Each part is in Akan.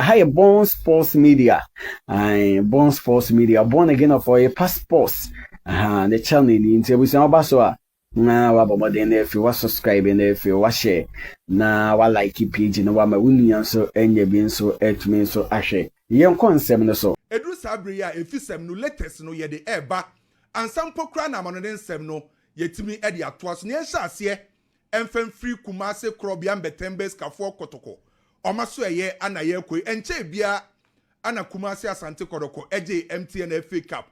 I Born Sports Media. I Born Sports Media. Born again for a passports. The channel in Tebusan Baswa. Na wabomode na efi wa subscribe na efi wa share na wa like page na wa ma wunian so enye bi nso etumi so ahwe yen konsem no so edu sabri ya efi sem no latest no ye de eba ansampo kra na amano den sem no yetimi e de atoa so ne ehya ase emfem free kumase krobia mbetembes kafo kotoko omaso eye ana ye koi enche bia ana kumase asante kodoko eje MTN FA Cup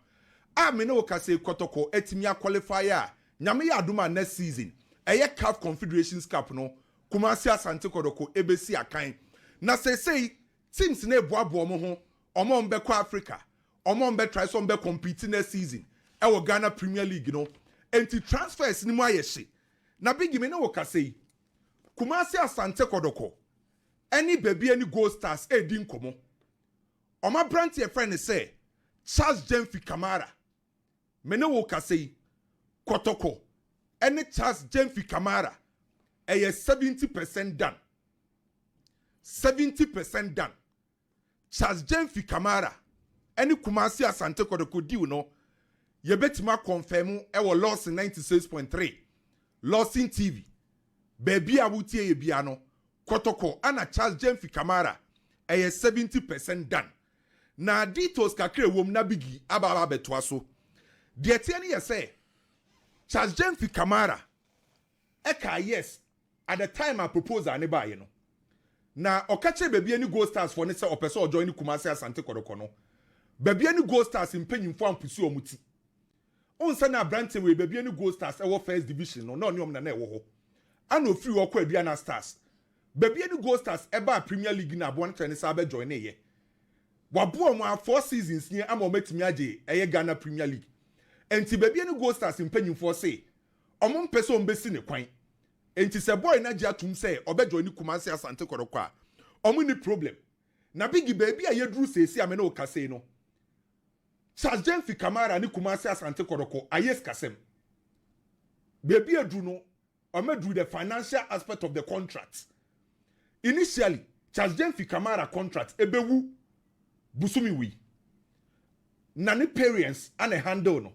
a me no kase kotoko etimi a qualifier nyame ya aduma next season eye CAF Confederations Cup no kumase asante kodoko ebesi akan na sei teams na eboabo mo ho omo mbekọ Africa omo mbe try so mbe compete next season e wo Ghana Premier League no enti transfers ni mu ayehye na big me na wo kase kumase asante kodoko any baby any goal stars e di nkomo oma brand your friend say Charles Gyemfi Kamara me na wo kase Kotoko any Charles Gyemfi Kamara e 70% done 70% done Charles Gyemfi Kamara any Kumasi Asante Kotoko deal no ye betima confirm e wo loss in 96.3 loss in TV baby awutie ye bia no Kotoko ana Charles Gyemfi Kamara e 70% done na details kakre wom na bigi ababa betwa so de tie ne ye say Charles Gyemfi Kamara eka yes at the time I proposal ne ba ye no na okache baby any gold stars for ne say opese join ni Kumasi Asante Kotoko no baby any gold stars mpanyimfo ampusi omuti onse na brante we baby any gold stars e wo first division no na onyom na e wo ho ana ofiri wo kwa Aduana Stars baby any gold stars e ba Premier League na abo ne sa ba join ye wabo mo 4 seasons ni ama ometimi age eye Ghana Premier League enti baby any gold stars mpanyimfo say omo mpese ombesi ne kwan enti se boy na gya tum say obejo ni Kumasi Asante Kotoko a omo ni problem na big baby a yedru sesi ame na okase no Charles Gyemfi Kamara ni Kumasi Asante Kotoko ayes kasem baby edru no omadru the financial aspect of the contract initially Charles Gyemfi Kamara contract ebewu busumi wi na ni parents and handle no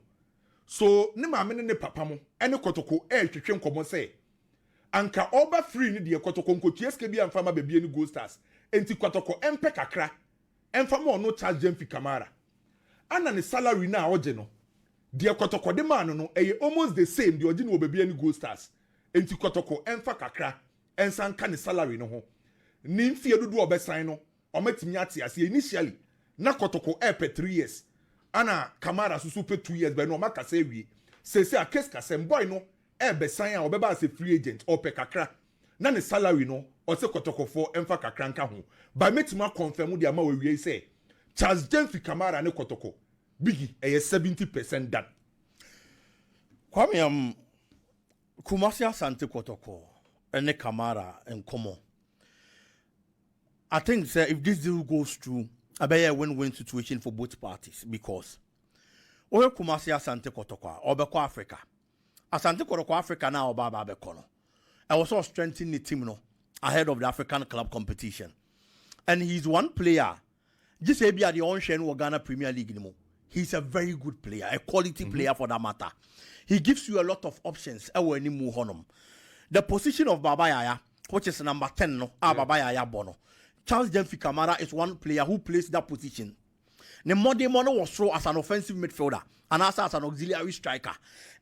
so ni maame ne papa mo ene Kotoko twetwe nkomo say anka oba free ni de Kotoko nkotua ske bia mfama baby ni gold stars enti Kotoko empe kakra emfama ono Charles Gyemfi Kamara ana ne salary na oje no de Kotoko de man no almost the same de oje no baby ni gold stars enti Kotoko emfa kakra ensanka ne salary no ho ni mfie dudu obesan no omatimi ate ase initially na Kotoko epe 3 years ana Kamara susu pe 2 years but no makasa wie sese a case kasem boy no besan a obeba as a free agent or pe kakra na ne salary no o se Kotoko for emfa kakra nka ho ba metima confirm the ama we say Charles Gyemfi Kamara ne Kotoko bigi 70% done kwame Kumasi Asante Kotoko ene Kamara and Komo I think sir, if this deal goes through I bet a win-win situation for both parties because Oyo Kumasi Asante Kotoko Obeko Africa Asante Kotoko Africa now Baba Bekono. I was also strengthening the team no ahead of the African club competition. And he's one player. Just maybe at the Onshen Ghana Premier League anymore. He's a very good player, a quality player for that matter. He gives you a lot of options. The position of Baba Yaya, which is number 10 no, Baba Yaya Bono. Charles Gyemfi Kamara is one player who plays that position. The Mode Mono was thrown as an offensive midfielder and also as an auxiliary striker.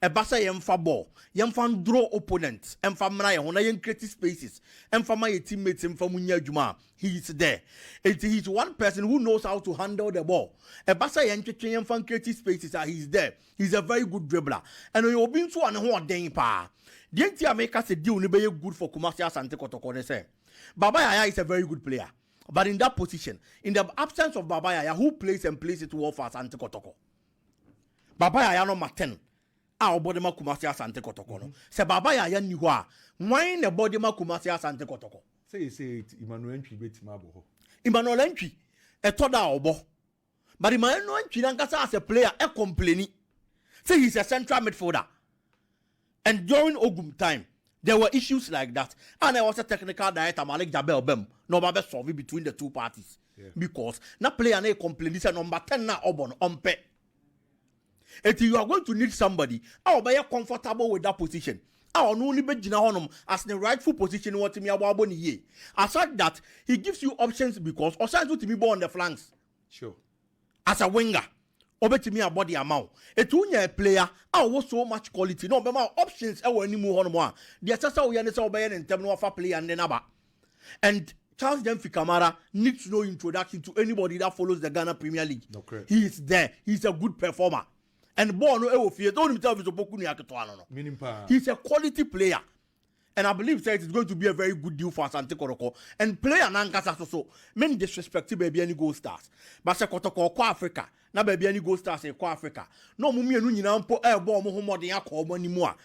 A basa yemfa ball, yemfa draw opponents, emfa mraya, when I create spaces, emfa my teammates, emfa munya juma. He is there. He's one person who knows how to handle the ball. A basa yemfa create spaces, he's there. He's a very good dribbler. And you've been to an who are pa. The NTA make us a deal be good for Kumasi Asante Kotoko. Say, Baba Yaya is a very good player. But in that position, in the absence of Baba Yaya, who plays it well for Asante Kotoko? Baba Yaya number 10. Our bodema Kumasi Asante Kotoko. No. Say Baba Yaya ni wa. Why the bodema Kumasi Asante Kotoko? Say it Emmanuel Ntwi betimabo. Emmanuel Ntwi e toda obo. But Emmanuel Ntwi nankasa as a player e complaining. Say he's a central midfielder. And during Ogum time, there were issues like that. And there was a technical director, Malik Jabel Bem, no babe solve between the two parties. because na player na complain this number 10 na obon ompe. If you are going to need somebody, I will be comfortable with that position. I will only be honum as the rightful position what me about ye. Aside that, he gives you options because Osanjo to be on the flanks. Sure. As a winger, obetimi a body amount. A player, I was so much quality. No, but options I will any more on more. The assessor we are in terms of a player and then about. And Charles Gyemfi Kamara needs no introduction to anybody that follows the Ghana Premier League. Okay. He is there. He's a good performer. And Bono he's a quality player. And I believe that it's going to be a very good deal for Asante Kotoko. And player Nankasa so many disrespected baby any goal stars. But se Kotoko kwa Africa. Na baby any goal stars kwa Africa. No mumi enu nyina mpo ball mo homodi ya ko mo ni mu a.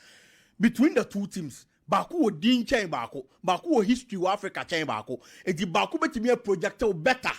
Between the two teams, Baku wo din chain Baku wo history wa Africa chain Baku. Enti Baku betimi a project better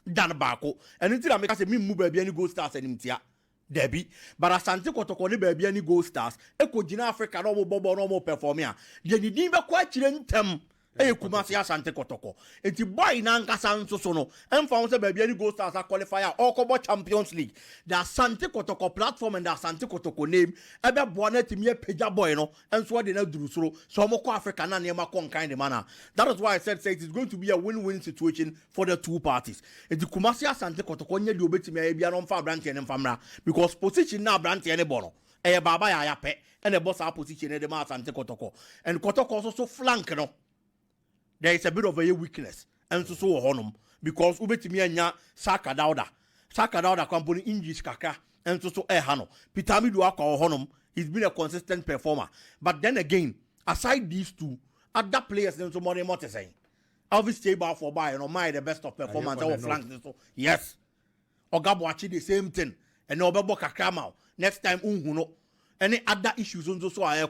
than Baku. And until I make say me mu baby any goal stars enimtia. Debbie, but Asante Kotoko ni baby any goal stars. Eko jina Africa no mo bobo no mo perform ya. Ye ni dimba kwa chirentem. Kumasi Asante Kotoko. Eti boy na nkasa nso no. Emfa say baby any goal stars a qualifier or Kobo Champions League. The Asante Kotoko platform and the Asante Kotoko name. Ebe boane timi peja boy no. Enso de na durusuro. So mo ko Africa na nema kon kind manner. That is why I said it is going to be a win-win situation for the two parties. Eti Kumasi Asante Kotoko nye di obetimi bia no mfa brand ene famra because position na brand ene bono. Eye baba ya yape ene boss a position e de ma Asante Kotoko. And Kotoko also so flank no. There is a bit of a weakness and so honum because ubetimi anya Saka Dauda company English kaka and so hano Pitami do akwa honum. He's been a consistent performer, but then again aside these two other players then somebody more to say obviously about for buy no my the best of performance our flanks so yes Ogabo achi the same thing and Obebo kakama next time unhuno any other issues on so I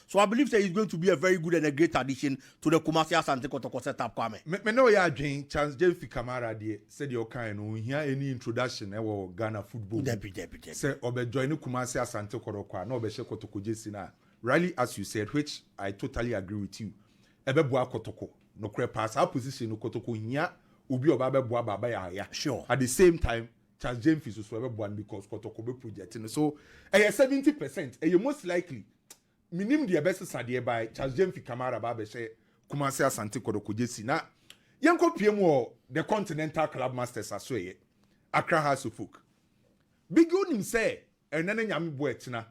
so I believe that he's going to be a very good and a great addition to the Kumasi Asante Kotoko setup. Kwame. Me know ya dream chance Gyemfi Kamara de said your kind no hear any introduction e Ghana football. Debbie. Say obe join Kumasi Asante Kotoko no be she Kotoko jesi na. Really as you said, which I totally agree with you. Ebe boa Kotoko no kre pass our position no Kotoko hia obi oba be boa baba ya. Sure. At the same time Charles Gyemfi so everyone because Kotoko be projecting. So 70%. Most likely minim the best sadie by Charles Gyemfi Kamara ba be she Kumasi Asante Kotoko jesi na yenko PM the Continental Club Masters asoye Accra House of Folk. Big onim say enene nyame bo etina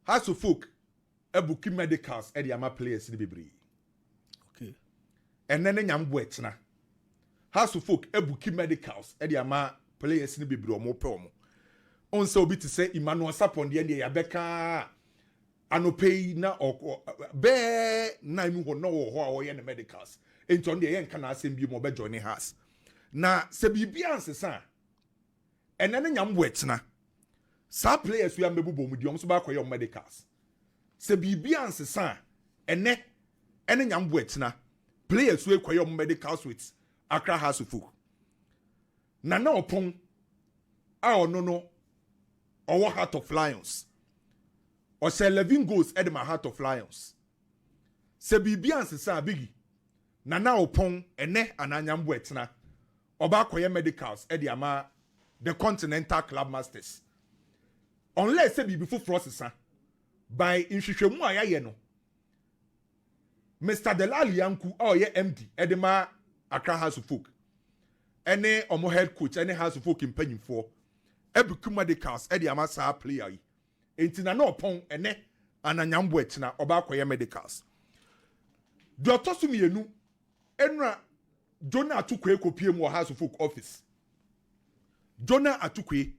House of Folk ebuki medicals e the ama players ni bebre. Okay. Enene nyame bo etina House of Folk ebuki medicals e the ama players ni bebre omo pe omo. On say obi to say Emmanuel Sapon de ya beka anopei na be na inu ho no ho a ye medicals. Enti on de ye nka na asem bi mo be join house. Na se bibia nsesa enene nyam bo etina sa players we amebubo mu di om so ba koye medicals. Se bibia nsesa ene nyam bo etina players we koye medicals with Accra House of Folk. Na Oppong a no our Heart of Lions. Or say 11 goals at my Heart of Lions. Se bibia nsesa bigi na Oppong ene ananyambo etina oba koye medicals e di ama the Continental Club Masters. Unless se bibi fufro sesa by inhwehwemu ayaye no Mr. Delali Yanku ye MD e di ma Accra House of Folk ene omo head coach ene House of Folk impanyimfo ebuku medicals e di ama sa player yi enti na Oppong ene ananyambo etina oba koye medicals de otosumi enu enra Jonah Attuquaye kopie mu House of Folk office. Jonah Attuquaye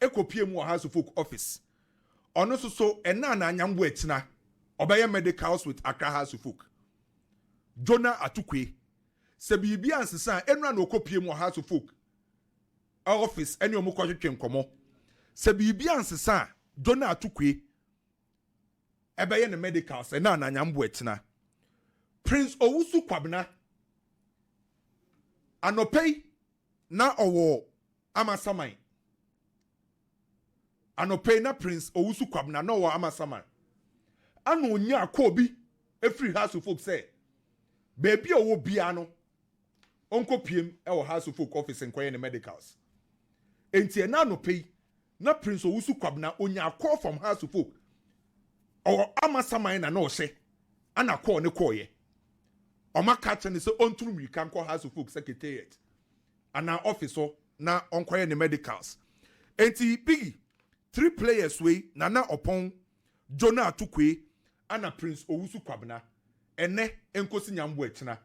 ekopie mu House of Folk office. Ono so ena na anyambo etina obeye medicals with Accra House of Folk. Jonah Attuquaye se bibia nsesa enra na okopie mu House of Folk office ene omo kwahwetwe nkomo. Se bibia nsesa Jonah Attuquaye ebeye ne medicals ena na anyambo etina. Prince Owusu Kwabena anopei na owo amasamai. Anopei na Prince Owusu Kwabena na owo amasamai. Ano nya akobi every House of Folk say baby owo bia no onko PM e House of Folk office enkoye ne medicals enti na no pay na Prince Owusu Kwabena onya call from House of Folk or amasaman na no se ana call ne koye oma catch ne se onturu mi kan call House of Folk secretariat ana office na onkoye ne medicals enti biggie 3 players we Nana Oppong Jonah Attuquaye ana Prince Owusu Kwabena ene enkosi nyambo echina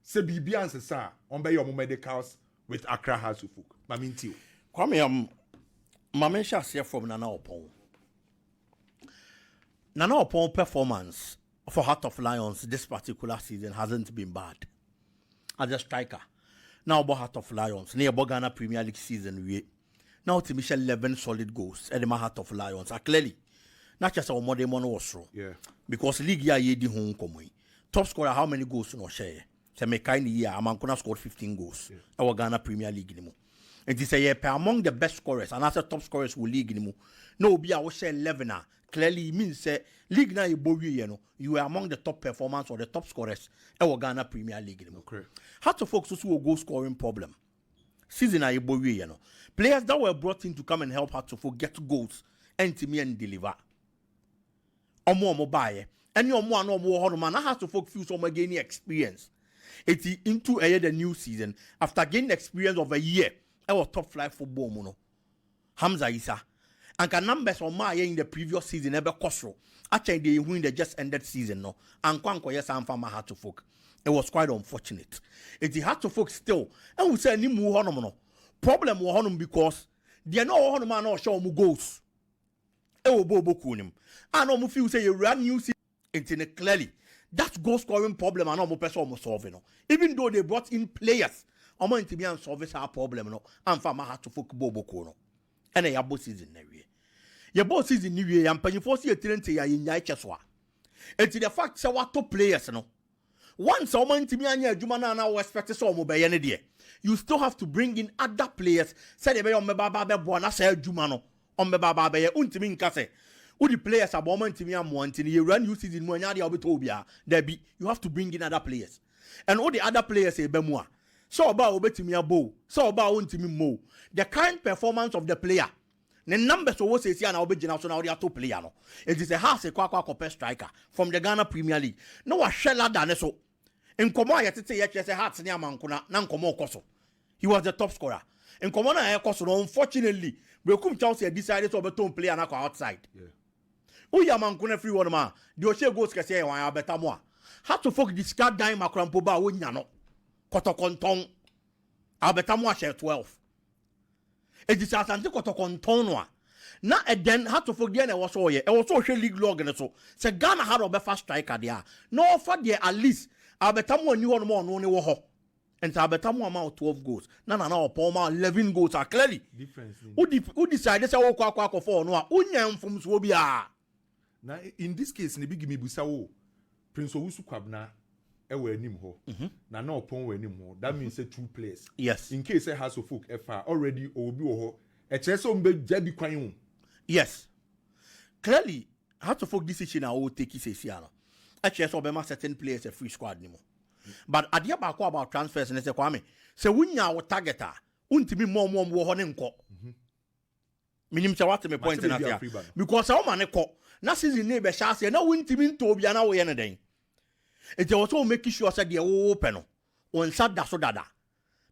se bibia ansesa on be your medicals with Accra House of Folk mamintio Kwame Mama share from Nana Oppong. Nana Oppong performance for Heart of Lions this particular season hasn't been bad. As a striker. Now about Heart of Lions, near Ghana Premier League season we now to Michelle 11 solid goals at the Heart of Lions are clearly not just our modern one was wrong. Yeah. Because league year ye di home come. Top scorer how many goals no share? So me kind year Amankuna scored 15 goals. Our Ghana Premier League anymore. And this year among the best scorers and as top scorers will league anymore. No be our share 11 clearly means say league na you are among the top performers or the top scorers our Ghana Premier League anymore. Okay. How to focus who goal scoring problem. Season players that were brought in to come and help her to get goals and to me and deliver. Omo buy any omo no more man has to feel some gaining experience. It's into the new season after gaining experience of a year. Our top flight football mono. Hamza Isa. And can numbers on my in the previous season ever Kosro. Actually they win the just ended season no. And Kwanko yes and Fama had to folk. It was quite unfortunate. It had to folk still. And we say ni mu honomono. Problem wa honum because they no honoma no show mu goals. E wo bobo kunim. And no mu feel say you run new season into clearly. That goal scoring problem and no mo person mo solve no. Even though they brought in players omo ntimi an solve our problem no amfa ma ha to folk bobo ko no ene ya bo season na wie ye bo season ni wie ya mpanyifo se etirente ya nya echeso a enti the fact say what top players no once omo ntimi anya adwuma na we expect say omo be ye ne de you still have to bring in other players say they be omo baba be bo na say adwuma no omo baba be ye untimi nka say who the players abo omo ntimi amo ntini ye run new season mo anya de obeto obia there be you have to bring in other players and all the other players e be mu a so about obetimi abo so about ontimi mo the current performance of the player the numbers of what say na obegina so na the top player no it is a house kwa copper striker from the Ghana Premier League no wa shella dane so nkomo ayetete ye chese hearts ni amankuna na nkomo okoso he was the top scorer nkomo na ekoso no unfortunately Brekum Chelsea decided to obeton player na outside o ya amankuna free one ma the o goals kese e wan abeta mo a how to folk discard dime akrampo ba wo nya no Kotoko Albetamu share 12. It is Asante Kotoko na then had to forget it was all ye. It was also league log and so. Say Ghana had a fast striker there. No for there at least Albetamu knew on more only wo. And Albetamu amount 12 goals. No Oppong 11 goals are clearly difference. Who decided say o kwa for no unyam from Swobia. Now in this case ne bigi me busa wo Prince Owusu Kwabena ewe nim ho na Oppong we nim ho that means say 2 players yes in case say House of Folk FR already obi wo ho e kire say ombe jabi kwan hu yes clearly House of Folk decision na o take it no e kire say obema certain players a free squad nimo but adia ba ko about transfers ne say Kwame say wunya wo targeter untimi mo wo ho ne nko minim say what me point na there because how man ko na season ne be sha say na wuntimi nto obi na wo ye ne den. It also make sure that they are open on Sada so dada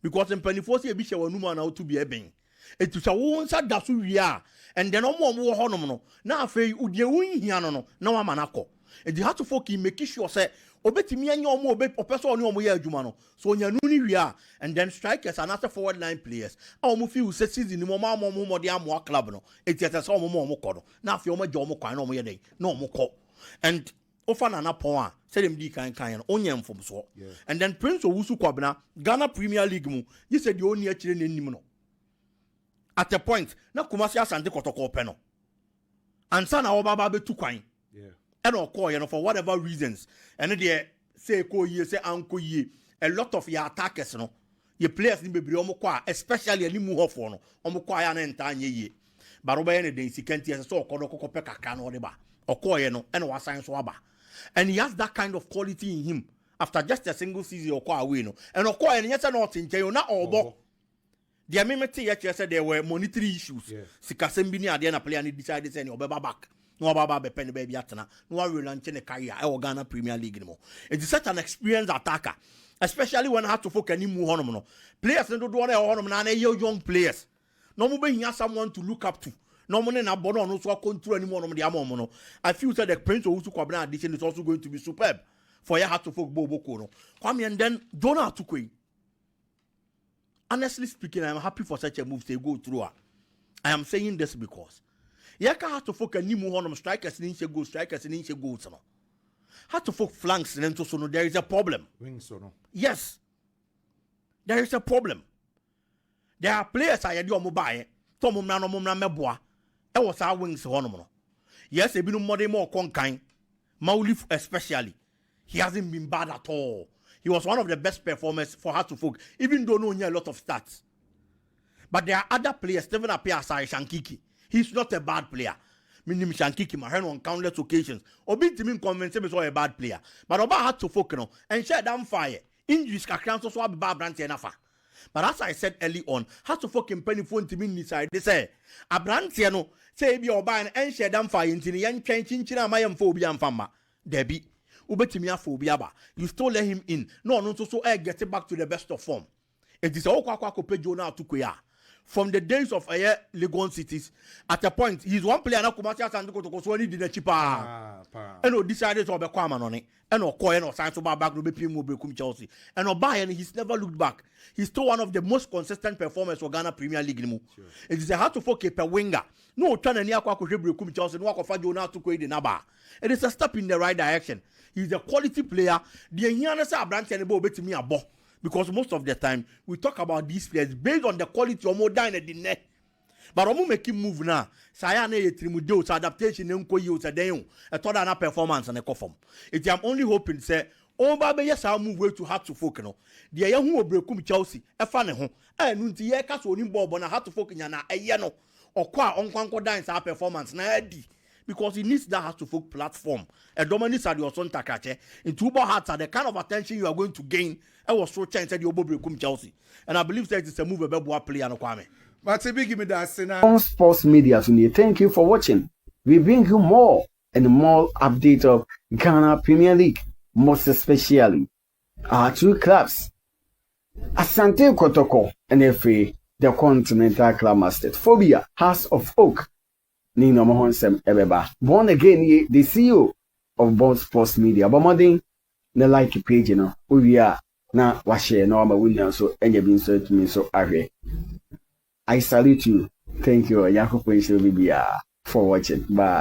because in Pennyforce a bishop or Numa now to be a bing. It is a wound that we are and then no more honomono. Now, Fay would you win Hiano, no manako. And you have to focus make sure say, obey me and your more or person no more Jumano. So Yanuni we are and then strikers and after forward line players. Our Mufi says in the Mama more the Amwa club. No, it is a some more mocono. Now, if you're my jomo, no more day, no more call. And Ofana na poa say them di kan onyam from so and then Prince Owusu Kwabena Ghana Premier League mu you said the only akire n'anim no at a point na Kumasi Asante Kotoko pe no ansa na obaba betu kwan and okọ no for whatever reasons and there say ko yie say anko yie a lot of your attackers no your players ni bebre omo kwa especially animu hofo no omo kwa ya na ntanye yie baroba ye ne den sikanti ese so okọ dokọ pe kaka no de ba okọ ye no and wasan so aba. And he has that kind of quality in him after just a single season or away no and of course and yes not in jail na obo the amendment here said there were monetary issues sikasem bi ni ade na player ni decide say ni obeba back no baba be pen baby atena no relaunch ne career e Ghana Premier League no it is such an experienced attacker especially when had to focus any move honom no players no do na honom na young players no mo be hia someone to look up to no money na bono no so control any more de amom no I feel that the Prince of Kwabena addition is also going to be superb for you had to focus Boboko no Kwame and then Jonah Attuquaye. Honestly speaking, I am happy for such a move to go through. I am saying this because you can't have to focus any more on strikers in inch goals, strikers in inch goals. No, have to focus flanks and so no. There is a problem. Wings or no? Yes, there is a problem. There are players I do mobile. Tom Mumna Meboa. I was our wings on. Yes, a bit more conking. Maulif especially. He hasn't been bad at all. He was one of the best performers for her to focus, even though no a lot of stats. But there are other players, Stephen Appiah Shankiki. He's not a bad player. Meaning Shankiki, my on countless occasions. Obi Timin convinced him a bad player. But Oba had to focus and shut down fire. Injuries can cancel so bad branch enough. But as I said early on, had to fucking penny phone to me inside. They say, a branch no, say be or buy and shut down fire into the young chinchina, my phobia and fama. Debbie. You still let him in. No, so get it back to the best of form. It is all Kwabena Jonah Attuquaye. From the days of Legon cities, at a point, he's one player now Kumasi and Kotoko, so he did a cheaper. And decided to be Kwabena on it. And no signs of back to be Pim Chelsea. And Bayern, he's never looked back. He's still one of the most consistent performers for Ghana Premier League. It is a hard to focus per winger. No, turn any Aqua Chelsea, no Aqua Jonah Attuquaye the Naba. It is a step in the right direction. He's a quality player. The Yanasa branch and about me a ball. Because most of the time we talk about these players based on the quality of more than the net. But I'm making move now. Sayane trimudo adaptation nko yi osaden a total performance and a conform. It I'm only hoping say Oba yes I move way to hard to focus no. The yahu obrekum Chelsea e fa ne ho. E nu nti ye ka so oni ball na hard to focus na eye no. Okwa onkwanko dance our performance na adi. Because he needs that has-to-focus platform. A dominant at your son Takache. In two ball hearts are the kind of attention you are going to gain. I was so chance at your Bobby Chelsea. And I believe that it's a move about player and Kwame. But a big give me that on sports media today. Thank you for watching. We bring you more and more update of Ghana Premier League, most especially our two clubs. Asante Kotoko and FA, the Continental Club Master. Phobia, House of Oak. Nino Mohonsem Ebeba. Born again, the CEO of Born Sports Media. Bomoding the like page, you know. We are now washe normal William so and you've been so to me so I salute you. Thank you, Yakupo for watching. Bye.